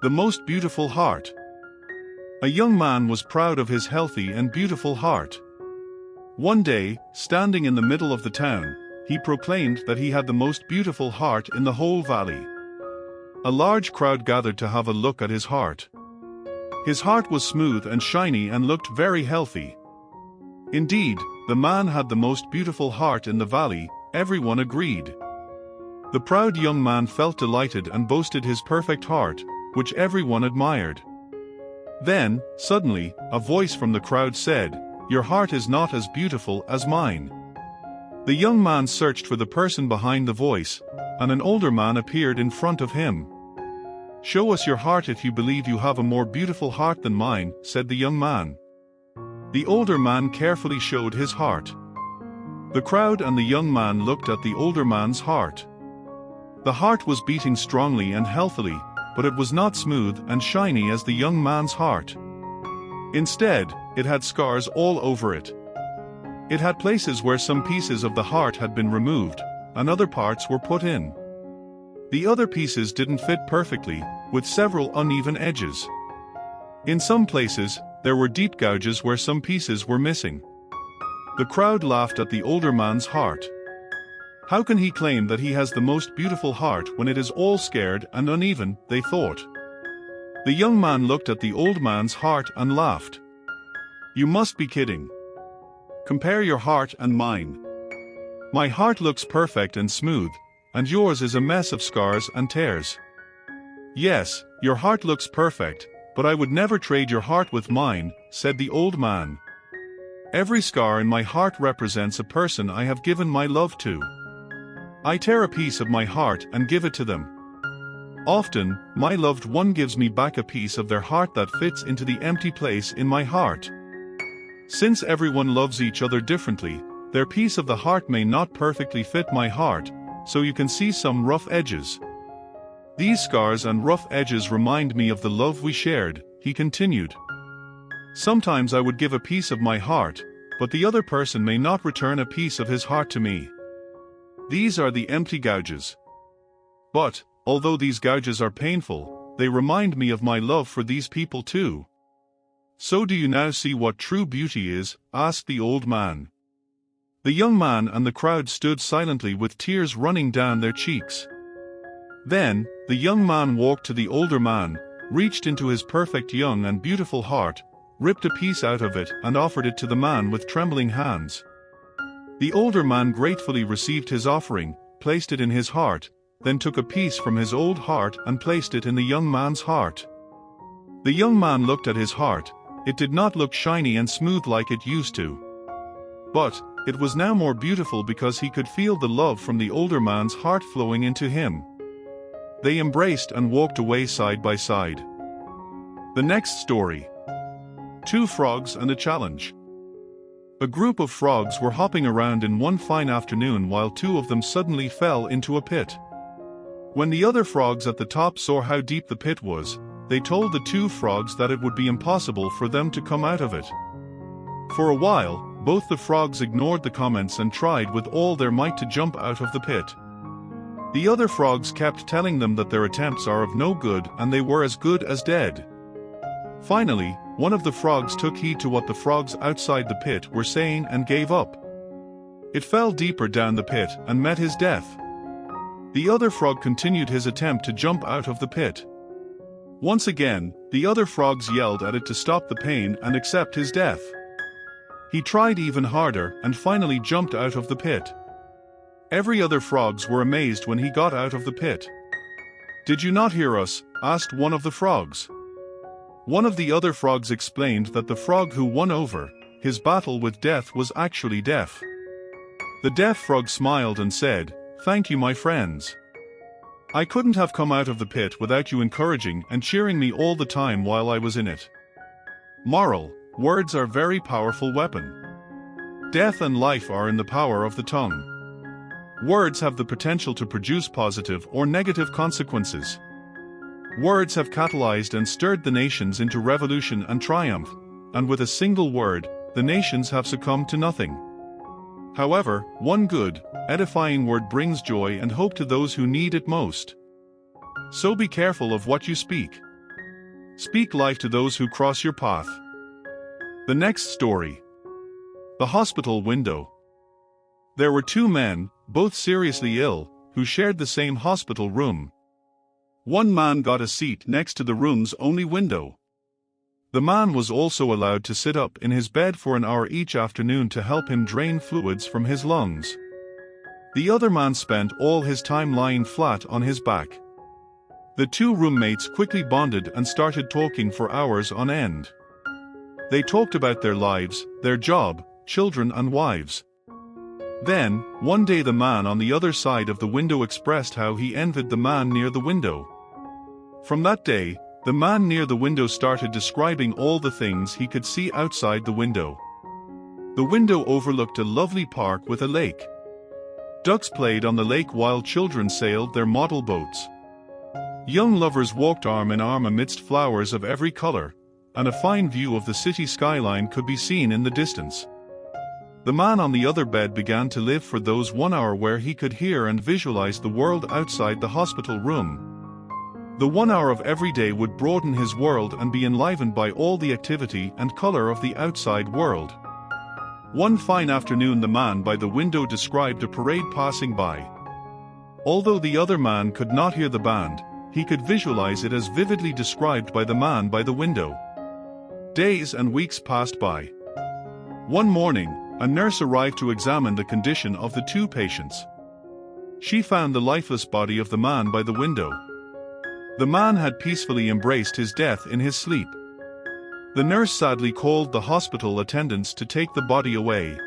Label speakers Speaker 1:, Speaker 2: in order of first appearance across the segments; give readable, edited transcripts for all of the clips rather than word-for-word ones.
Speaker 1: The most beautiful heart. A young man was proud of his healthy and beautiful heart. One day, standing in the middle of the town, he proclaimed that he had the most beautiful heart in the whole valley. A large crowd gathered to have a look at his heart. His heart was smooth and shiny and looked very healthy. Indeed, the man had the most beautiful heart in the valley, everyone agreed. The proud young man felt delighted and boasted his perfect heart, which everyone admired. Then, suddenly, a voice from the crowd said, "Your heart is not as beautiful as mine." The young man searched for the person behind the voice, and an older man appeared in front of him. "Show us your heart if you believe you have a more beautiful heart than mine," said the young man. The older man carefully showed his heart. The crowd and the young man looked at the older man's heart. The heart was beating strongly and healthily, but it was not smooth and shiny as the young man's heart. Instead, it had scars all over it. It had places where some pieces of the heart had been removed, and other parts were put in. The other pieces didn't fit perfectly, with several uneven edges. In some places, there were deep gouges where some pieces were missing. The crowd laughed at the older man's heart. How can he claim that he has the most beautiful heart when it is all scared and uneven, they thought. The young man looked at the old man's heart and laughed. "You must be kidding. Compare your heart and mine. My heart looks perfect and smooth, and yours is a mess of scars and tears." "Yes, your heart looks perfect, but I would never trade your heart with mine," said the old man. "Every scar in my heart represents a person I have given my love to. I tear a piece of my heart and give it to them. Often, my loved one gives me back a piece of their heart that fits into the empty place in my heart. Since everyone loves each other differently, their piece of the heart may not perfectly fit my heart, so you can see some rough edges. These scars and rough edges remind me of the love we shared," he continued. "Sometimes I would give a piece of my heart, but the other person may not return a piece of his heart to me. These are the empty gouges. But, although these gouges are painful, they remind me of my love for these people too." "So do you now see what true beauty is?" asked the old man. The young man and the crowd stood silently with tears running down their cheeks. Then, the young man walked to the older man, reached into his perfect young and beautiful heart, ripped a piece out of it and offered it to the man with trembling hands. The older man gratefully received his offering, placed it in his heart, then took a piece from his old heart and placed it in the young man's heart. The young man looked at his heart. It did not look shiny and smooth like it used to. But, it was now more beautiful because he could feel the love from the older man's heart flowing into him. They embraced and walked away side by side. The next story. Two Frogs and a Challenge. A group of frogs were hopping around in one fine afternoon while two of them suddenly fell into a pit. When the other frogs at the top saw how deep the pit was, they told the two frogs that it would be impossible for them to come out of it. For a while, both the frogs ignored the comments and tried with all their might to jump out of the pit. The other frogs kept telling them that their attempts are of no good and they were as good as dead. Finally, one of the frogs took heed to what the frogs outside the pit were saying and gave up. It fell deeper down the pit and met his death. The other frog continued his attempt to jump out of the pit. Once again, the other frogs yelled at it to stop the pain and accept his death. He tried even harder and finally jumped out of the pit. Every other frogs were amazed when he got out of the pit. "Did you not hear us?" asked one of the frogs. One of the other frogs explained that the frog who won over his battle with death was actually deaf. The deaf frog smiled and said, "Thank you, my friends. I couldn't have come out of the pit without you encouraging and cheering me all the time while I was in it." Moral: words are very powerful weapon. Death and life are in the power of the tongue. Words have the potential to produce positive or negative consequences. Words have catalyzed and stirred the nations into revolution and triumph, and with a single word, the nations have succumbed to nothing. However, one good, edifying word brings joy and hope to those who need it most. So be careful of what you speak. Speak life to those who cross your path. The next story. The hospital window. There were two men, both seriously ill, who shared the same hospital room. One man got a seat next to the room's only window. The man was also allowed to sit up in his bed for an hour each afternoon to help him drain fluids from his lungs. The other man spent all his time lying flat on his back. The two roommates quickly bonded and started talking for hours on end. They talked about their lives, their job, children and wives. Then, one day the man on the other side of the window expressed how he envied the man near the window. From that day, the man near the window started describing all the things he could see outside the window. The window overlooked a lovely park with a lake. Ducks played on the lake while children sailed their model boats. Young lovers walked arm in arm amidst flowers of every color, and a fine view of the city skyline could be seen in the distance. The man on the other bed began to live for those 1 hour where he could hear and visualize the world outside the hospital room. The 1 hour of every day would broaden his world and be enlivened by all the activity and color of the outside world. One fine afternoon the man by the window described a parade passing by. Although the other man could not hear the band, he could visualize it as vividly described by the man by the window. Days and weeks passed by. One morning, a nurse arrived to examine the condition of the two patients. She found the lifeless body of the man by the window. The man had peacefully embraced his death in his sleep. The nurse sadly called the hospital attendants to take the body away.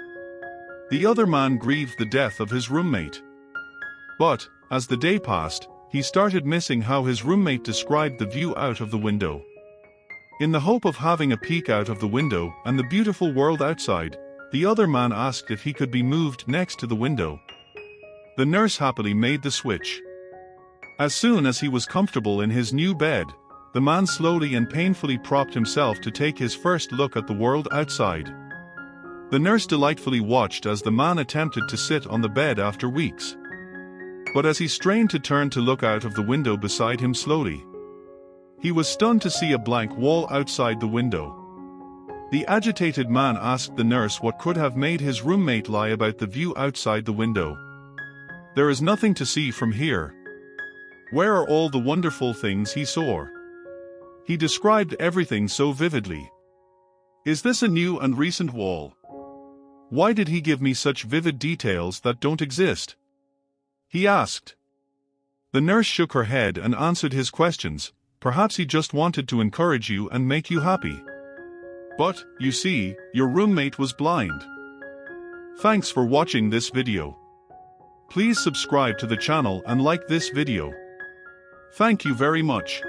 Speaker 1: The other man grieved the death of his roommate. But, as the day passed, he started missing how his roommate described the view out of the window. In the hope of having a peek out of the window and the beautiful world outside, the other man asked if he could be moved next to the window. The nurse happily made the switch. As soon as he was comfortable in his new bed, the man slowly and painfully propped himself to take his first look at the world outside. The nurse delightfully watched as the man attempted to sit on the bed after weeks. But as he strained to turn to look out of the window beside him slowly, he was stunned to see a blank wall outside the window. The agitated man asked the nurse what could have made his roommate lie about the view outside the window. "There is nothing to see from here. Where are all the wonderful things he saw?" He described everything so vividly. "Is this a new and recent wall? Why did he give me such vivid details that don't exist?" he asked. The nurse shook her head and answered his questions. "Perhaps he just wanted to encourage you and make you happy. But, you see, your roommate was blind." Thanks for watching this video. Please subscribe to the channel and like this video. Thank you very much.